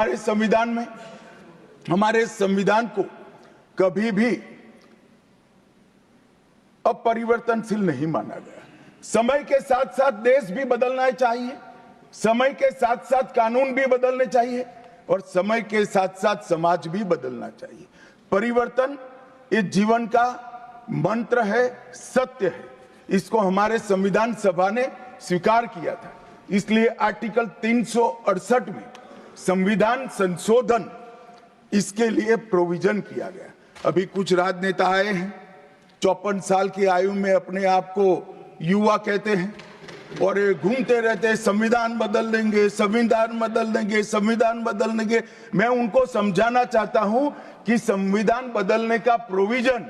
हमारे संविधान में, हमारे संविधान को कभी भी अपरिवर्तनशील नहीं माना गया। समय के साथ साथ देश भी बदलना चाहिए, समय के साथ साथ कानून भी बदलने चाहिए और समय के साथ साथ समाज भी बदलना चाहिए। परिवर्तन इस जीवन का मंत्र है, सत्य है। इसको हमारे संविधान सभा ने स्वीकार किया था। इसलिए आर्टिकल 368 में संविधान संशोधन इसके लिए प्रोविजन किया गया। अभी कुछ राजनेता आए हैं, 54 साल की आयु में अपने आप को युवा कहते हैं और घूमते रहते हैं, संविधान बदल देंगे, संविधान बदल देंगे, संविधान बदल देंगे। मैं उनको समझाना चाहता हूं कि संविधान बदलने का प्रोविजन,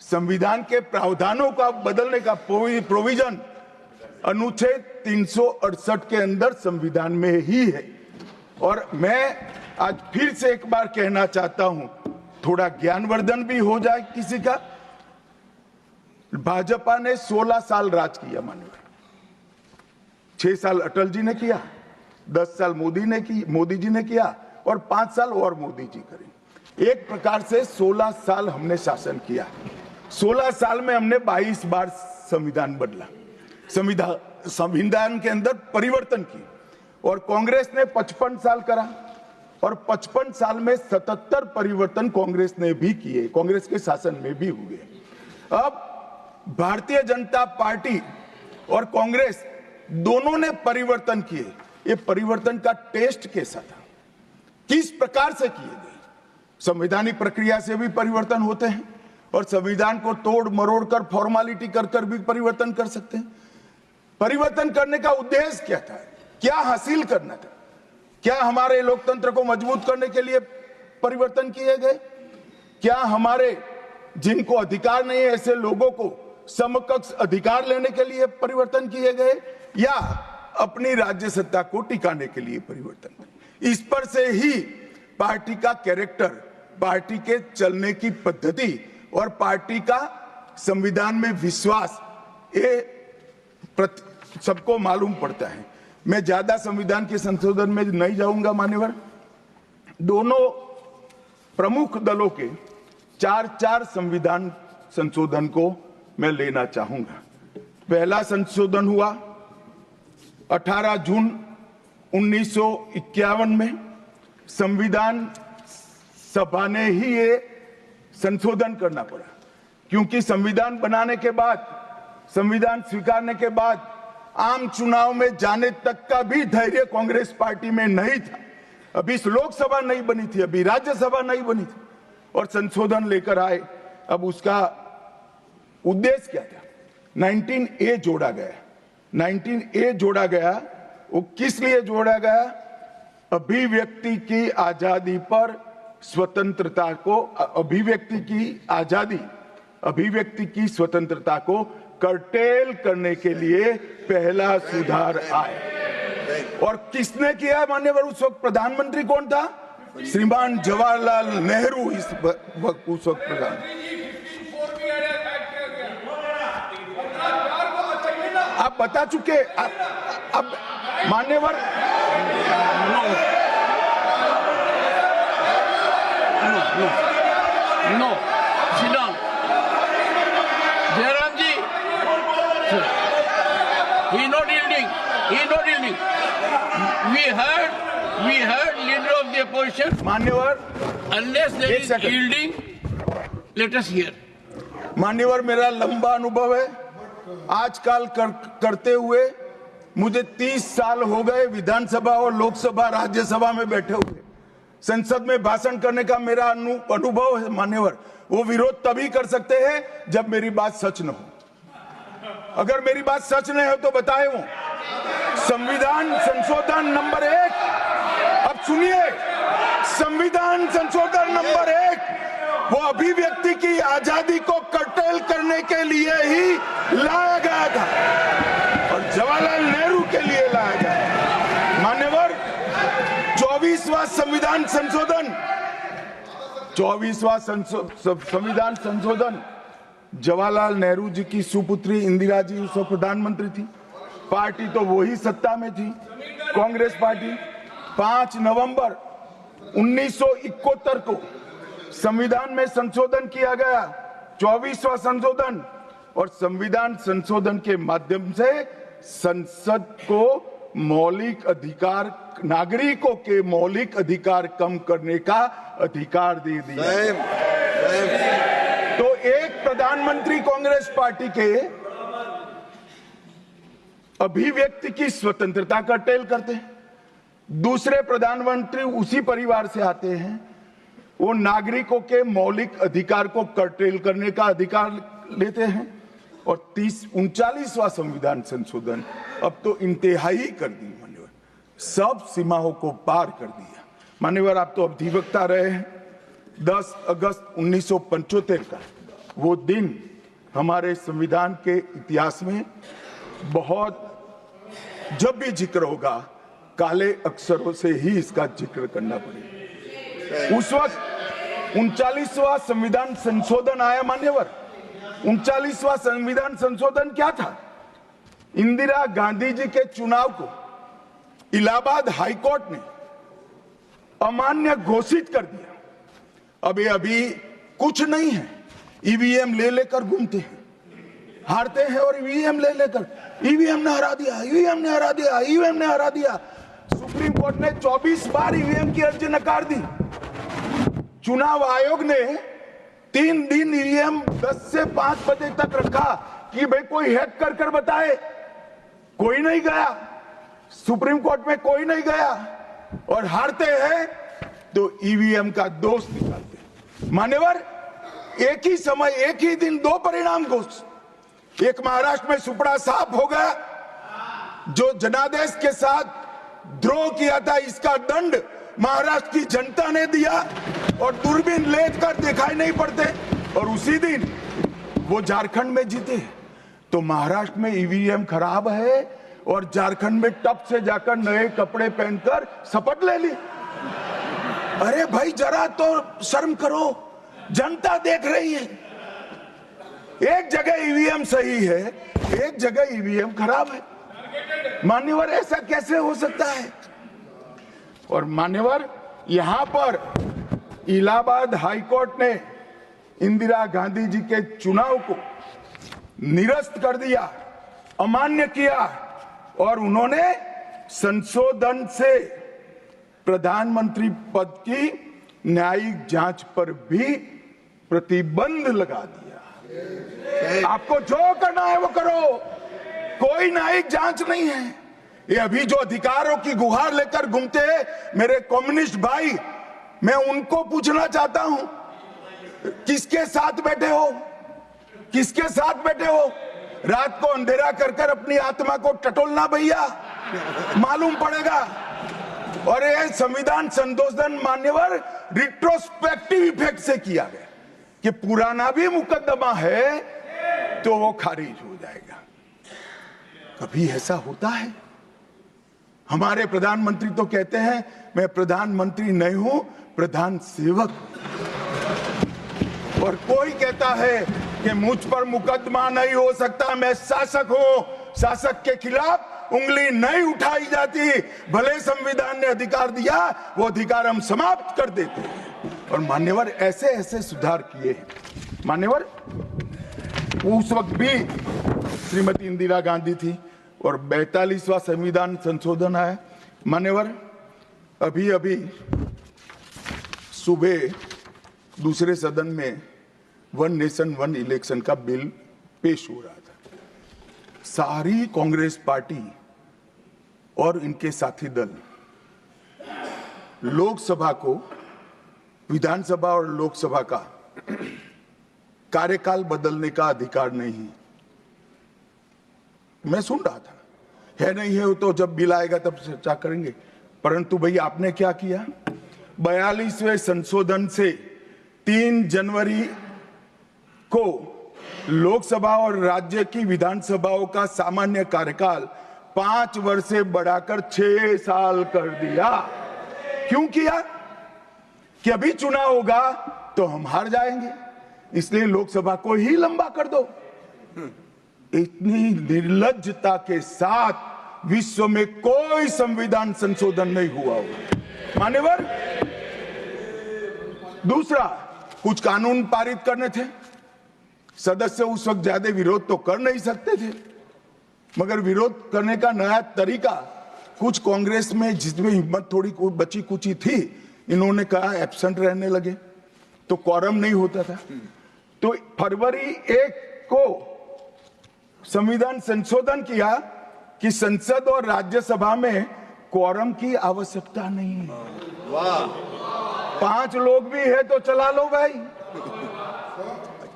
संविधान के प्रावधानों का बदलने का प्रोविजन अनुच्छेद 368 के अंदर संविधान में ही है। और मैं आज फिर से एक बार कहना चाहता हूं, थोड़ा ज्ञानवर्धन भी हो जाए किसी का। भाजपा ने 16 साल राज किया, माननीय 6 साल अटल जी ने किया, 10 साल मोदी जी ने किया और 5 साल और मोदी जी करें। एक प्रकार से 16 साल हमने शासन किया। 16 साल में हमने 22 बार संविधान बदला, संविधान के अंदर परिवर्तन की। और कांग्रेस ने 55 साल करा और 55 साल में 77 परिवर्तन कांग्रेस ने भी किए, कांग्रेस के शासन में भी हुए। अब भारतीय जनता पार्टी और कांग्रेस दोनों ने परिवर्तन किए। ये परिवर्तन का टेस्ट कैसा था, किस प्रकार से किए गए? संवैधानिक प्रक्रिया से भी परिवर्तन होते हैं और संविधान को तोड़ मरोड़ कर, फॉर्मेलिटी कर कर भी परिवर्तन कर सकते हैं। परिवर्तन करने का उद्देश्य क्या था, क्या हासिल करना था? क्या हमारे लोकतंत्र को मजबूत करने के लिए परिवर्तन किए गए? क्या हमारे जिनको अधिकार नहीं है ऐसे लोगों को समकक्ष अधिकार लेने के लिए परिवर्तन किए गए, या अपनी राज्य सत्ता को टिकाने के लिए परिवर्तन? इस पर से ही पार्टी का कैरेक्टर, पार्टी के चलने की पद्धति और पार्टी का संविधान में विश्वास, ये सबको मालूम पड़ता है। मैं ज्यादा संविधान के संशोधन में नहीं जाऊंगा मान्यवर। दोनों प्रमुख दलों के 4 संविधान संशोधन को मैं लेना चाहूंगा। पहला संशोधन हुआ 18 जून 1951 में। संविधान सभा ने ही ये संशोधन करना पड़ा, क्योंकि संविधान बनाने के बाद, संविधान स्वीकारने के बाद आम चुनाव में जाने तक का भी धैर्य कांग्रेस पार्टी में नहीं था। अभी लोकसभा नहीं बनी थी, अभी राज्यसभा नहीं बनी थी और संशोधन लेकर आए। अब उसका उद्देश्य क्या था? 19A जोड़ा गया। 19A जोड़ा गया, वो किस लिए जोड़ा गया? अभिव्यक्ति की आजादी पर स्वतंत्रता को, अभिव्यक्ति की आजादी, अभिव्यक्ति की स्वतंत्रता को कर्टेल करने के लिए पहला सुधार आया। और किसने किया मान्यवर? उस वक्त प्रधानमंत्री कौन था? श्रीमान जवाहरलाल नेहरू उस वक्त प्रधान। आप बता चुके। अब मान्यवर no sit down Jairam ji, he not yielding. We heard leader of the opposition. मान्यवर, Unless there is yielding, let us hear. मान्यवर, मेरा लंबा अनुभव है आजकल करते हुए। मुझे 30 साल हो गए विधानसभा और लोकसभा, राज्यसभा में बैठे हुए। संसद में भाषण करने का मेरा अनुभव है मान्यवर। वो विरोध तभी कर सकते हैं जब मेरी बात सच न हो। अगर मेरी बात सच नहीं हो तो बताए वो संविधान संशोधन नंबर 1, अब सुनिए, संविधान संशोधन नंबर 1 वो अभिव्यक्ति की आजादी को कर्टेल करने के लिए ही लाया गया था और जवाहरलाल नेहरू के लिए लाया गया। मान्यवर, 24वां संविधान संशोधन, 24वां संविधान संशोधन जवाहरलाल नेहरू जी की सुपुत्री इंदिरा जी उस वक्त प्रधानमंत्री थी। पार्टी तो वही सत्ता में थी, कांग्रेस पार्टी। 5 नवंबर 1971 को संविधान में संशोधन किया गया, 24वां संशोधन, और संविधान संशोधन के माध्यम से संसद को मौलिक अधिकार, नागरिकों के मौलिक अधिकार कम करने का अधिकार दे दिया। तो एक प्रधानमंत्री कांग्रेस पार्टी के अभिव्यक्ति की स्वतंत्रता का टेल करते हैं, दूसरे प्रधानमंत्री उसी परिवार से आते हैं, वो नागरिकों के मौलिक अधिकार को कर्टेल करने का अधिकार लेते हैं, और 39वां संविधान संशोधन अब तो इंतहाई कर दी मान्यवर, सब सीमाओं को पार कर दिया। मान्यवर, आप तो अधिवक्ता रहे हैं, 10 अगस्त 1975 का वो दिन हमारे संविधान के इतिहास में बहुत, जब भी जिक्र होगा काले अक्षरों से ही इसका जिक्र करना पड़ेगा। उस वक्त 39वां संविधान संशोधन आया मान्यवर। 39वां संविधान संशोधन क्या था? इंदिरा गांधी जी के चुनाव को इलाहाबाद हाईकोर्ट ने अमान्य घोषित कर दिया। अब ये अभी कुछ नहीं है, ईवीएम ले लेकर घूमते हैं, हारते हैं और ईवीएम ले लेकर, ईवीएम ने हरा दिया, ईवीएम ने हरा दिया, ईवीएम ने हरा दिया। सुप्रीम कोर्ट ने 24 बार ईवीएम की अर्जी नकार दी। चुनाव आयोग ने 3 दिन ईवीएम 10 से 5 बजे तक रखा कि भाई कोई हैक कर कर बताए, कोई नहीं गया, सुप्रीम कोर्ट में कोई नहीं गया, और हारते हैं तो ईवीएम का दोष निकालते। मान्यवर, एक ही समय, एक ही दिन 2 परिणाम घोषित। एक महाराष्ट्र में सुपड़ा साफ हो गया, जो जनादेश के साथ द्रोह किया था, इसका दंड महाराष्ट्र की जनता ने दिया, और दूरबीन लेकर दिखाई नहीं पड़ते, और उसी दिन वो झारखंड में जीते। तो महाराष्ट्र में ईवीएम खराब है और झारखंड में टप से जाकर नए कपड़े पहनकर शपथ ले ली। अरे भाई, जरा तो शर्म करो, जनता देख रही है। एक जगह ईवीएम सही है, एक जगह ईवीएम खराब है। मान्यवर, ऐसा कैसे हो सकता है? और मान्यवर, यहां पर इलाहाबाद हाईकोर्ट ने इंदिरा गांधी जी के चुनाव को निरस्त कर दिया, अमान्य किया, और उन्होंने संशोधन से प्रधानमंत्री पद की न्यायिक जांच पर भी प्रतिबंध लगा दिया। आपको जो करना है वो करो, कोई न्यायिक जांच नहीं है। ये अभी जो अधिकारों की गुहार लेकर घूमते हैं मेरे कम्युनिस्ट भाई, मैं उनको पूछना चाहता हूं, किसके साथ बैठे हो? किसके साथ बैठे हो? रात को अंधेरा कर कर अपनी आत्मा को टटोलना भैया, मालूम पड़ेगा। और ये संविधान संशोधन मान्यवर रिट्रोस्पेक्टिव इफेक्ट से किया गया कि पुराना भी मुकदमा है तो वो खारिज हो जाएगा। कभी ऐसा होता है? हमारे प्रधानमंत्री तो कहते हैं मैं प्रधानमंत्री नहीं हूं, प्रधान सेवक। और कोई कहता है कि मुझ पर मुकदमा नहीं हो सकता, मैं शासक हूं, शासक के खिलाफ उंगली नहीं उठाई जाती। भले संविधान ने अधिकार दिया, वो अधिकार हम समाप्त कर देते हैं। और मान्यवर, ऐसे ऐसे सुधार किए हैं। मान्यवर, उस वक्त भी श्रीमती इंदिरा गांधी थी और 42वां संविधान संशोधन आया। मान्यवर, अभी अभी सुबह दूसरे सदन में 1 नेशन 1 इलेक्शन का बिल पेश हो रहा था। सारी कांग्रेस पार्टी और इनके साथी दल लोकसभा को, विधानसभा और लोकसभा का कार्यकाल बदलने का अधिकार नहीं। मैं सुन रहा था, है नहीं है तो जब बिल आएगा तब चर्चा करेंगे। परंतु भाई, आपने क्या किया? 42वें संशोधन से 3 जनवरी को लोकसभा और राज्य की विधानसभाओं का सामान्य कार्यकाल 5 वर्ष से बढ़ाकर 6 साल कर दिया। क्यों किया? कि अभी चुनाव होगा तो हम हार जाएंगे, इसलिए लोकसभा को ही लंबा कर दो। इतनी निर्लज्जता के साथ विश्व में कोई संविधान संशोधन नहीं हुआ होगा। मान्यवर, दूसरा, कुछ कानून पारित करने थे, सदस्य उस वक्त ज्यादा विरोध तो कर नहीं सकते थे, मगर विरोध करने का नया तरीका कुछ कांग्रेस में जिसमें हिम्मत थोड़ी बची कुची थी, इन्होंने कहा एब्सेंट रहने लगे तो क्वारम नहीं होता था। तो फरवरी 1 को संविधान संशोधन किया कि संसद और राज्यसभा में क्वारम की आवश्यकता नहीं है। वाह, 5 लोग भी है तो चला लो भाई।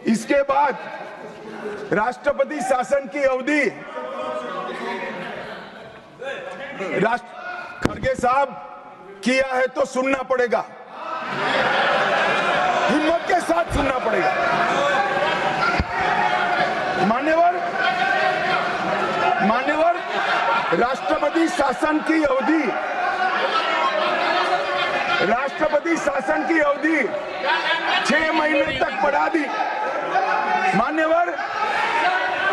इसके बाद राष्ट्रपति शासन की अवधि, खड़गे साहब किया है तो सुनना पड़ेगा, हिम्मत के साथ सुनना पड़ेगा। मान्यवर राष्ट्रपति शासन की अवधि 6 महीने तक बढ़ा दी। मान्यवर,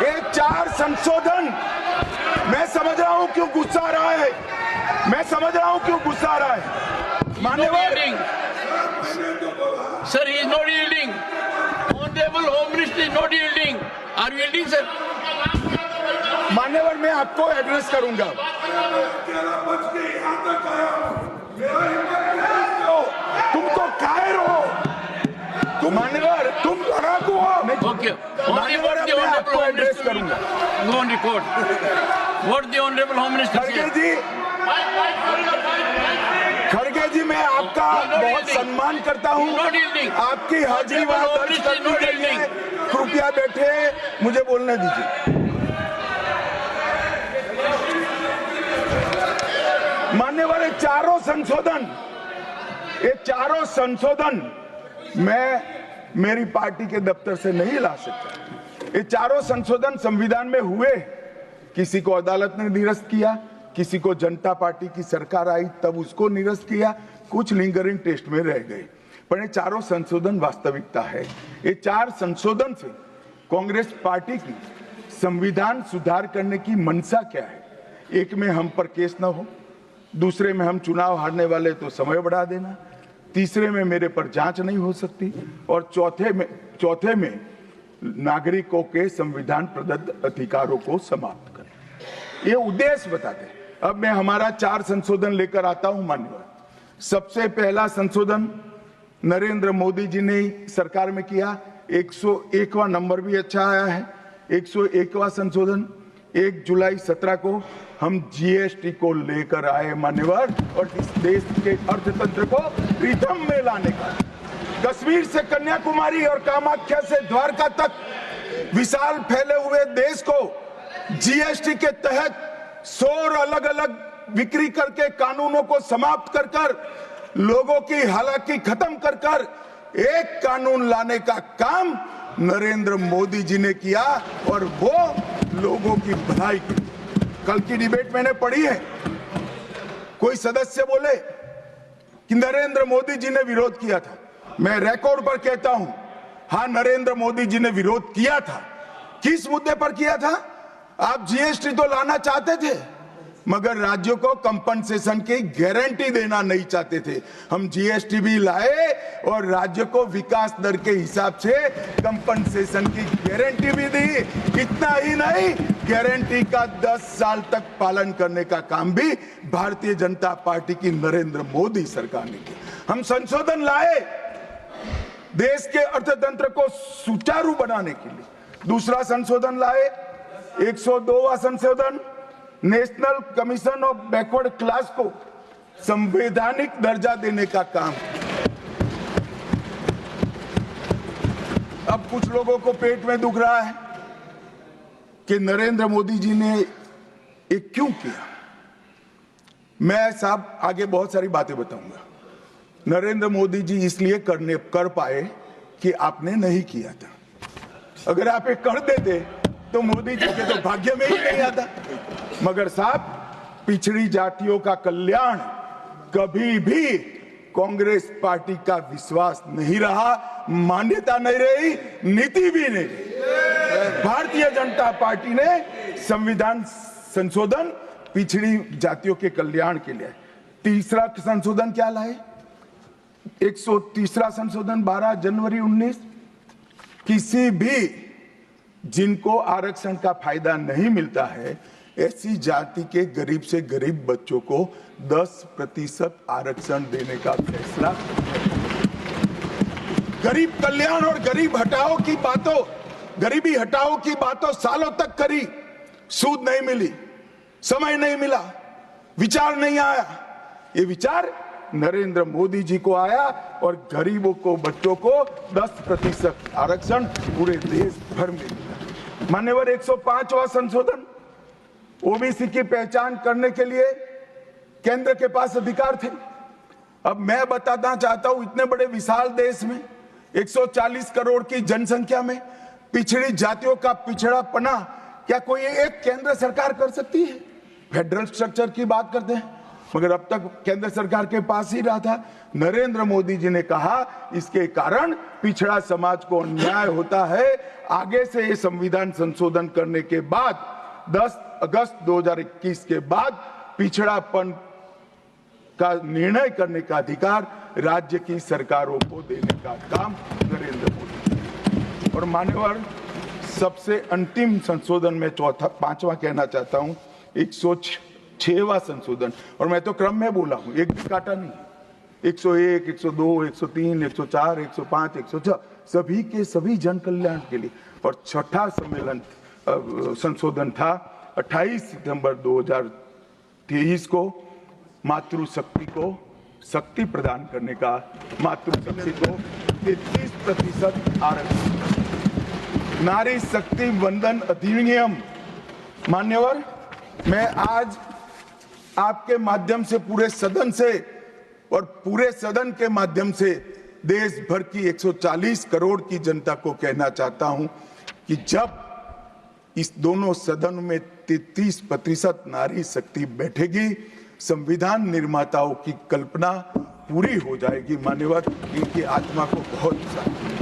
ये 4 संशोधन, मैं समझ रहा हूं क्यों गुस्सा आ रहा है, मान्यवर। Sir, he is not yielding. Honorable Home Minister is not yielding. Are you yielding, sir? मान्यवर, मैं आपको एड्रेस करूंगा। तुम तो कायर हो, मान्यवर, तुम लड़ाकू हो। Okay. मान्यवर, मैं आपको एड्रेस करूंगा। Go on record. What the Honorable Home Minister said. खड़गे जी, मैं आपका बहुत सम्मान करता हूं, आपकी हाजिरी वहां दर्ज कर दी गई है। कृपया बैठे, मुझे बोलने दीजिए। मान्यवर, ये चारों संशोधन मैं मेरी पार्टी के दफ्तर से नहीं ला सकता। ये चारों संशोधन संविधान में हुए, किसी को अदालत ने निरस्त किया, किसी को जनता पार्टी की सरकार आई तब उसको निरस्त किया, कुछ लिंगरिंग टेस्ट में रह गए, पर ये चारों संशोधन वास्तविकता है। ये 4 संशोधन से कांग्रेस पार्टी की संविधान सुधार करने की मंशा क्या है? एक में हम पर केस ना हो, दूसरे में हम चुनाव हारने वाले तो समय बढ़ा देना, तीसरे में मेरे पर जांच नहीं हो सकती, और चौथे में नागरिकों के संविधान प्रदत्त अधिकारों को समाप्त करें। ये उद्देश्य बताते हैं। अब मैं हमारा 4 संशोधन लेकर आता हूं। मान्यवर, सबसे पहला संशोधन नरेंद्र मोदी जी ने सरकार में किया, 101वां नंबर भी अच्छा आया है। 101वां संशोधन 1 जुलाई 17 को हम जीएसटी को लेकर आए मान्यवर, और इस देश के अर्थतंत्र को रिदम में लाने का। कश्मीर से कन्याकुमारी और कामाख्या से द्वारका तक विशाल फैले हुए देश को जीएसटी के तहत 100 अलग अलग बिक्री करके कानूनों को समाप्त कर लोगों की हालाकी खत्म कर एक कानून लाने का काम नरेंद्र मोदी जी ने किया, और वो लोगों की भलाई की। कल की डिबेट मैंने पढ़ी है, कोई सदस्य बोले कि नरेंद्र मोदी जी ने विरोध किया था। मैं रिकॉर्ड पर कहता हूं, हां, नरेंद्र मोदी जी ने विरोध किया था। किस मुद्दे पर किया था? आप जीएसटी तो लाना चाहते थे, मगर राज्यों को कंपनसेशन की गारंटी देना नहीं चाहते थे। हम जीएसटी भी लाए और राज्य को विकास दर के हिसाब से कंपनसेशन की गारंटी भी दी। इतना ही नहीं, गारंटी का 10 साल तक पालन करने का काम भी भारतीय जनता पार्टी की नरेंद्र मोदी सरकार ने किया। हम संशोधन लाए देश के अर्थतंत्र को सुचारू बनाने के लिए। दूसरा संशोधन लाए, 102वां संशोधन, national commission of backward class को संवैधानिक दर्जा देने का काम। अब कुछ लोगों को पेट में दुख रहा है कि नरेंद्र मोदी जी ने ये क्यों किया। मैं साहब आगे बहुत सारी बातें बताऊंगा। नरेंद्र मोदी जी इसलिए कर पाए कि आपने नहीं किया था। अगर आप ये कर देते तो मोदी जी के तो भाग्य में ही नहीं आता। मगर साहब, पिछड़ी जातियों का कल्याण कभी भी कांग्रेस पार्टी का विश्वास नहीं रहा, मान्यता नहीं रही, नीति भी नहीं रही। भारतीय जनता पार्टी ने संविधान संशोधन पिछड़ी जातियों के कल्याण के लिए। तीसरा संशोधन क्या लाए? 130वां संशोधन 12 जनवरी 19, किसी भी जिनको आरक्षण का फायदा नहीं मिलता है ऐसी जाति के गरीब से गरीब बच्चों को 10% आरक्षण देने का फैसला। गरीब कल्याण और गरीब हटाओ की बातों, गरीबी हटाओ की बातों सालों तक करी, सूद नहीं मिली, समय नहीं मिला, विचार नहीं आया। ये विचार नरेंद्र मोदी जी को आया और गरीबों को, बच्चों को 10% आरक्षण पूरे देश भर में मिला। मान्यवर 105वां संशोधन, ओबीसी की पहचान करने के लिए केंद्र के पास अधिकार थे। अब मैं बताना चाहता हूं, इतने बड़े विशाल देश में 140 करोड़ की जनसंख्या में पिछड़ी जातियों का पिछड़ापना क्या कोई एक केंद्र सरकार कर सकती है? फेडरल स्ट्रक्चर की बात करते हैं, मगर अब तक केंद्र सरकार के पास ही रहा था। नरेंद्र मोदी जी ने कहा इसके कारण पिछड़ा समाज को अन्याय होता है। आगे से ये संविधान संशोधन करने के बाद 10 अगस्त 2021 के बाद पिछड़ापन का निर्णय करने का अधिकार राज्य की सरकारों को देने का काम नरेंद्र मोदी। और मान्यवर सबसे अंतिम संशोधन में पांचवा कहना चाहता हूं, 106वां संशोधन, और मैं तो क्रम में बोला हूं, एक भी काटा नहीं। 101, 102, 103, 104, 105, 106 सभी के सभी जन कल्याण के लिए। और छठा सम्मेलन संशोधन था 28 सितंबर 2023 को, मातृशक्ति को शक्ति प्रदान करने का, मातृशक्ति को 33% आरक्षण, नारी शक्ति वंदन अधिनियम। मान्यवर, मैं आज आपके माध्यम से पूरे सदन से और पूरे सदन के माध्यम से देश भर की 140 करोड़ की जनता को कहना चाहता हूं कि जब इस दोनों सदन में 33% नारी शक्ति बैठेगी, संविधान निर्माताओं की कल्पना पूरी हो जाएगी। मान्यवर, इनकी आत्मा को बहुत शांति।